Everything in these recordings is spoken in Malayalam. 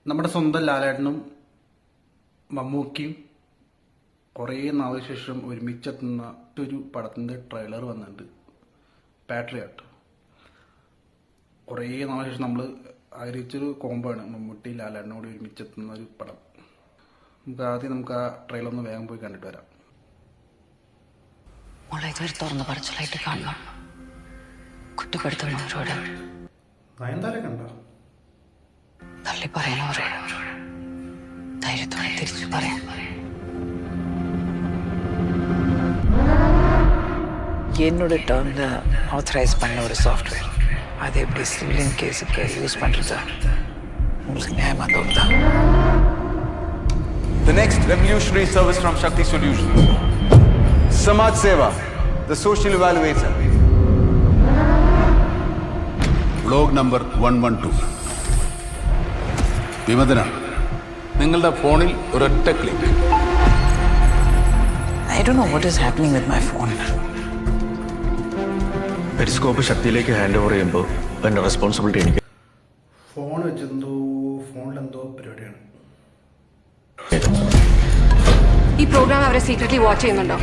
നമ്മുടെ സ്വന്തം ലാലേട്ടനും മമ്മൂക്കിയും കുറേ നാളിന് ശേഷം ഒരുമിച്ചെത്തുന്ന ഒരു പടത്തിൻ്റെ ട്രെയിലർ വന്നിട്ടുണ്ട്. പാട്രിയോട്ട്. കുറേ നാളിന് ശേഷം നമ്മൾ ആഗ്രഹിച്ചൊരു കോംബോ ആണ് മമ്മൂട്ടി ലാലേട്ടനോട് ഒരുമിച്ചെത്തുന്ന ഒരു പടം. നമുക്ക് ആ ട്രെയിലർ ഒന്ന് വേഗം പോയി കണ്ടിട്ട് വരാം. ഇതൊരു തുറന്ന് പറച്ചിലായിട്ട് കാണണം. കുറ്റപ്പെടുത്തുന്നവരോട് നയൻതാര കണ്ട തള്ളി പറയുന്നവരോട് ധൈര്യത്തോടെ തിരിച്ചു പറയാം. என்னோட டேர்ம்ல ஆத்தரைஸ் பண்ண ஒரு சாஃப்ட்வேர் அதை எப்படி சிவிலியன் கேஸுக்கு யூஸ் பண்ணுறது உங்களுக்கு நியாயமாக தோணுதா? The next revolutionary service from Shakti Solutions. Samaj Seva, the social evaluator. Vlog number 112. വിമതനാണ്. നിങ്ങളുടെ ഫോണിൽ ഒരൊറ്റ click. I don't know what is happening with my phone. Periscope ശക്തിയിലേക്ക് ഹാൻഡ് ഓവർ ചെയ്യുമ്പോൾ എൻ്റെ റെസ്പോൺസിബിലിറ്റി എനിക്ക്. ഫോൺ വെച്ചെന്തോ ഫോണിലെന്തോ പരിപാടിയാണ്. ഈ പ്രോഗ്രാം അവരെ സീക്രട്ട്ലി വാച്ച് ചെയ്യുന്നുണ്ടോ?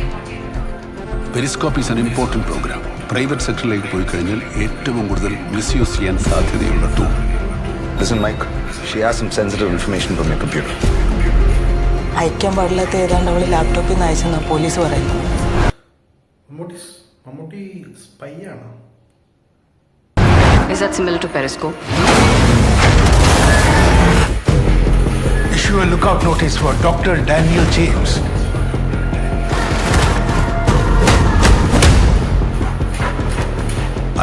Periscope is an important programme. Private സെക്ടറിലേക്ക് പോയി കഴിഞ്ഞാൽ ഏറ്റവും കൂടുതൽ മിസ്യൂസ് ചെയ്യാൻ സാധ്യതയുള്ള tool. Listen, Mike. She has some sensitive information from your computer. അയക്കാൻ പാടില്ലാത്ത ഏതാണ്ട് അവൾ ലാപ്ടോപ്പിൽ നിന്ന് അയച്ചെന്നാ പോലീസ് പറയുന്നു. മമ്മൂട്ടി സ്പൈ ആണ്. Is that similar to Periscope? Issue a lookout notice for Dr. Daniel James.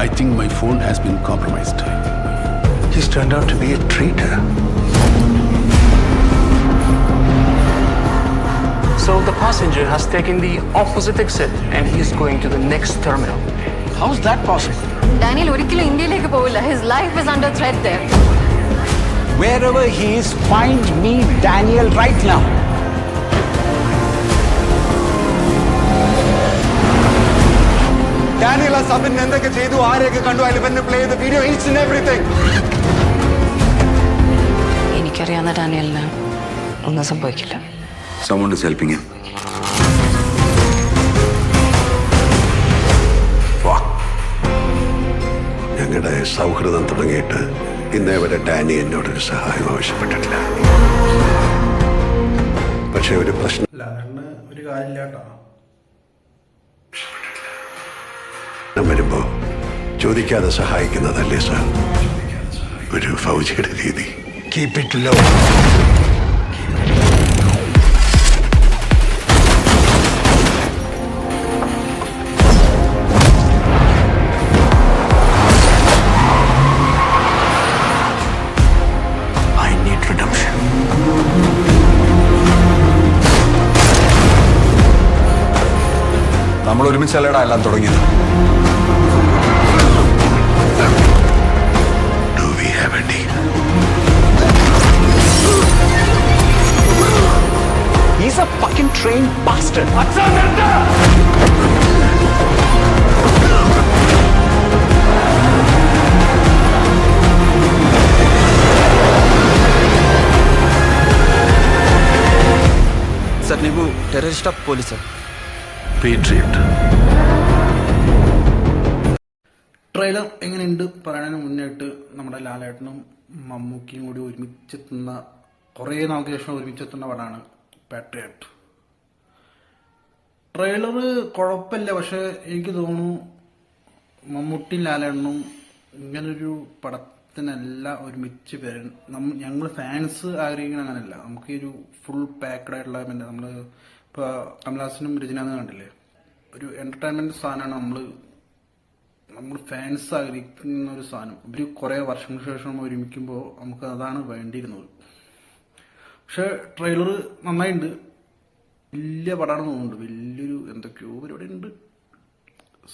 I think my phone has been compromised. He's turned out to be a traitor. So the passenger has taken the opposite exit and he is going to the next terminal. How is that possible? Daniel ഒരിക്കലും ഇന്ത്യയിലേക്ക് പോവില്ല. His life is under threat there. Wherever he is, find me Daniel right now. Daniel has Sabin എന്തൊക്കെ ചെയ്തു, ആരെയൊക്കെ കണ്ടു, I'll even play the video, each and everything. എനിക്കറിയാവുന്ന ഡാനിയലിന് ഒന്നും സംഭവിക്കില്ല. Someone is helping him. ഞങ്ങളുടെ സൗഹൃദം തുടങ്ങിയിട്ട് ഇന്നേ വരെ ഡാനി എന്നോടൊരു സഹായം ആവശ്യപ്പെട്ടിട്ടില്ല. പക്ഷെ ഒരു പ്രശ്നം ലാലേട്ടന് ഒരു കാര്യമില്ല കേട്ടോ. വരുമ്പോ ചോദിക്കാതെ സഹായിക്കുന്നതല്ലേ സാർ ഒരു ഫൗജിയുടെ രീതി. Keep it low. I need redemption. നമ്മൾ ഒരുമിച്ചല്ലടാ എല്ലാം തുടങ്ങിയത്. Do we have a deal? He's a fucking trained bastard. Sir ನೀವು terrorist of police sir. Patriot. Trailer എങ്ങനെയുണ്ട് പറയാനും മുന്നായിട്ട് നമ്മുടെ ലാലേട്ടനും മമ്മൂക്കിയും കൂടി ഒരുമിച്ചെത്തുന്ന കുറേ നാൾക്ക് ശേഷം ഒരുമിച്ചെത്തുന്ന പടമാണ് പാട്രിയോട്ട്. ട്രെയിലർ കുഴപ്പമില്ല, പക്ഷെ എനിക്ക് തോന്നുന്നു മമ്മൂട്ടി ലാലേട്ടനും ഇങ്ങനൊരു പടത്തിനല്ല ഒരുമിച്ച് വരും. ഞങ്ങൾ ഫാൻസ് ആഗ്രഹിക്കുന്ന അങ്ങനെയല്ല. നമുക്ക് ഈ ഒരു ഫുൾ പാക്ഡ് ആയിട്ടുള്ള നമ്മൾ ഇപ്പോൾ കമലഹാസനും രജനാന്ന് കണ്ടില്ലേ, ഒരു എൻ്റർടൈൻമെൻറ്റ് സാധനമാണ് നമ്മൾ ഫാൻസ് ആഗ്രഹിക്കുന്ന ഒരു സാധനം. ഒരു കുറേ വർഷങ്ങൾക്ക് ശേഷം ഒരുമിക്കുമ്പോൾ നമുക്ക് അതാണ് വേണ്ടിയിരുന്നത്. പക്ഷെ ട്രെയിലർ നന്നായിട്ടുണ്ട്. വലിയ പടമാണെന്ന് തോന്നുന്നുണ്ട്. വലിയൊരു എന്തൊക്കെയോ പരിപാടി ഉണ്ട്,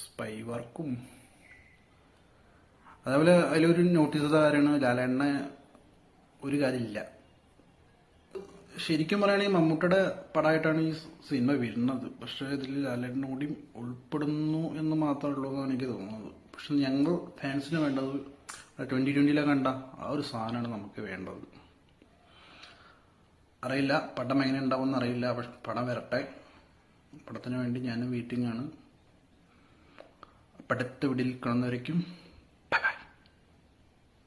സ്പൈ വർക്കും. അതേപോലെ അതിലൊരു നോട്ടീസ് ചെയ്ത കാര്യമാണ് ലാലേട്ടനെ ഒരു കാര്യമില്ല. ശരിക്കും പറയുകയാണെങ്കിൽ മമ്മൂട്ടിയുടെ പടമായിട്ടാണ് ഈ സിനിമ വരുന്നത്. പക്ഷേ ഇതിൽ ലാലേട്ടനും കൂടിയും ഉൾപ്പെടുന്നു എന്ന് മാത്രമേ ഉള്ളൂ എന്നാണ് എനിക്ക് തോന്നുന്നത്. പക്ഷെ ഞങ്ങൾ ഫാൻസിന് വേണ്ടത് 2020 കണ്ട ആ ഒരു സാധനമാണ് നമുക്ക് വേണ്ടത്. അറിയില്ല പടം എങ്ങനെ ഉണ്ടാവുമെന്ന് അറിയില്ല. പക്ഷെ പടം വരട്ടെ. പടത്തിന് വേണ്ടി ഞാൻ വെയിറ്റിംഗ് ആണ്. അടുത്ത വീഡിയോയിൽ കാണുന്നവരേക്കും